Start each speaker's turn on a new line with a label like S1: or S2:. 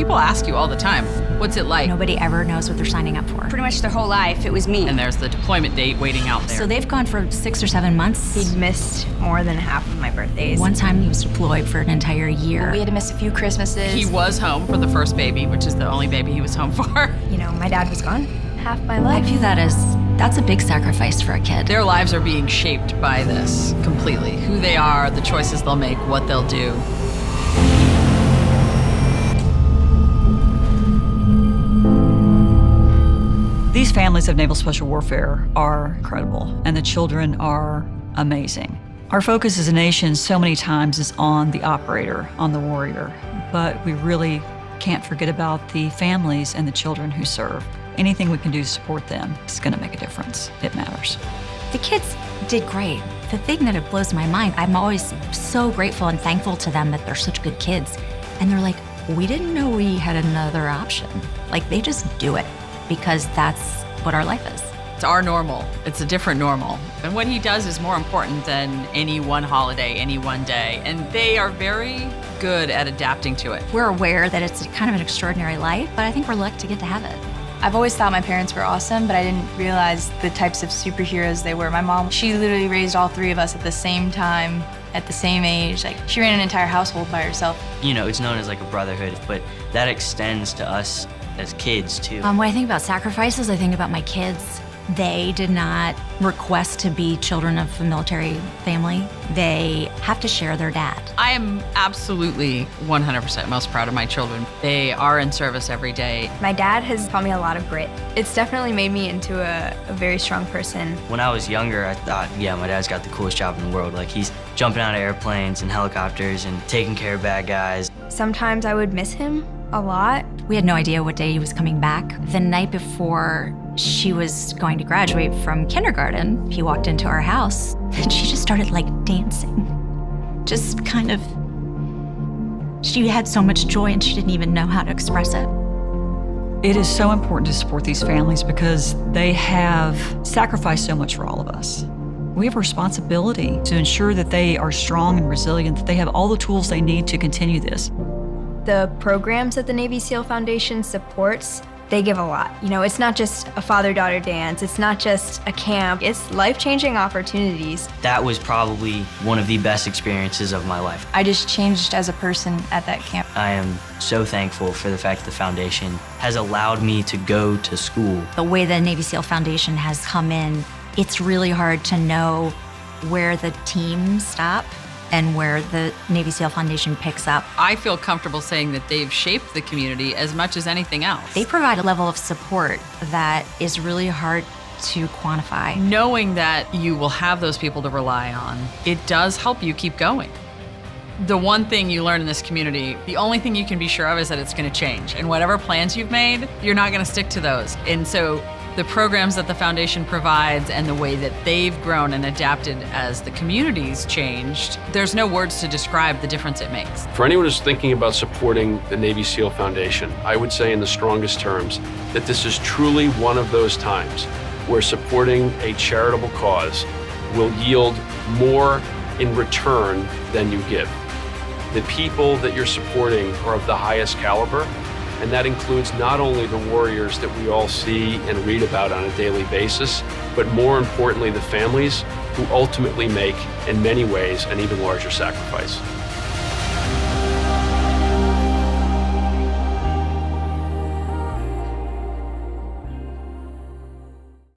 S1: People ask you all the time, what's it like?
S2: Nobody ever knows what they're signing up for.
S3: Pretty much their whole life, it was me.
S1: And there's the deployment date waiting out there.
S2: So they've gone for 6 or 7 months.
S4: He'd missed more than half of my birthdays.
S2: One time he was deployed for an entire year.
S3: We had to miss a few Christmases.
S1: He was home for the first baby, which is the only baby he was home for.
S4: You know, my dad was gone half my
S2: I
S4: life.
S2: view that as, that's a big sacrifice for a kid.
S1: Their lives are being shaped by this completely. Who they are, the choices they'll make, what they'll do.
S5: These families of Naval Special Warfare are incredible, and the children are amazing. Our focus as a nation so many times is on the operator, on the warrior, but we really can't forget about the families and the children who serve. Anything we can do to support them is going to make a difference. It matters.
S2: The kids did great. The thing that it blows my mind, I'm always so grateful and thankful to them that they're such good kids. And they're like, we didn't know we had another option. Like, they just do it because that's what our life is.
S1: It's our normal. It's a different normal. And what he does is more important than any one holiday, any one day. And they are very good at adapting to it.
S2: We're aware that it's kind of an extraordinary life, but I think we're lucky to get to have it.
S3: I've always thought my parents were awesome, but I didn't realize the types of superheroes they were. My mom, she literally raised all 3 of us at the same time, at the same age. Like, she ran an entire household by herself.
S6: You know, it's known as like a brotherhood, but that extends to us as kids too.
S2: When I think about sacrifices, I think about my kids. They did not request to be children of a military family. They have to share their dad.
S1: I am absolutely 100% most proud of my children. They are in service every day.
S4: My dad has taught me a lot of grit. It's definitely made me into a very strong person.
S6: When I was younger, I thought, yeah, my dad's got the coolest job in the world. Like, he's jumping out of airplanes and helicopters and taking care of bad guys.
S4: Sometimes I would miss him a lot.
S2: We had no idea what day he was coming back. The night before she was going to graduate from kindergarten, he walked into our house and she just started like dancing. Just kind of, she had so much joy and she didn't even know how to express it.
S5: It is so important to support these families because they have sacrificed so much for all of us. We have a responsibility to ensure that they are strong and resilient, that they have all the tools they need to continue this.
S4: The programs that the Navy SEAL Foundation supports, they give a lot. You know, it's not just a father-daughter dance, it's not just a camp, it's life-changing opportunities.
S6: That was probably one of the best experiences of my life.
S3: I just changed as a person at that camp.
S6: I am so thankful for the fact the foundation has allowed me to go to school.
S2: The way the Navy SEAL Foundation has come in, it's really hard to know where the teams stop and where the Navy SEAL Foundation picks up.
S1: I feel comfortable saying that they've shaped the community as much as anything else.
S2: They provide a level of support that is really hard to quantify.
S1: Knowing that you will have those people to rely on, it does help you keep going. The one thing you learn in this community, the only thing you can be sure of is that it's going to change. And whatever plans you've made, you're not going to stick to those. And so the programs that the foundation provides and the way that they've grown and adapted as the community's changed, there's no words to describe the difference it makes.
S7: For anyone who's thinking about supporting the Navy SEAL Foundation, I would say in the strongest terms that this is truly one of those times where supporting a charitable cause will yield more in return than you give. The people that you're supporting are of the highest caliber, and that includes not only the warriors that we all see and read about on a daily basis, but more importantly, the families who ultimately make, in many ways, an even larger sacrifice.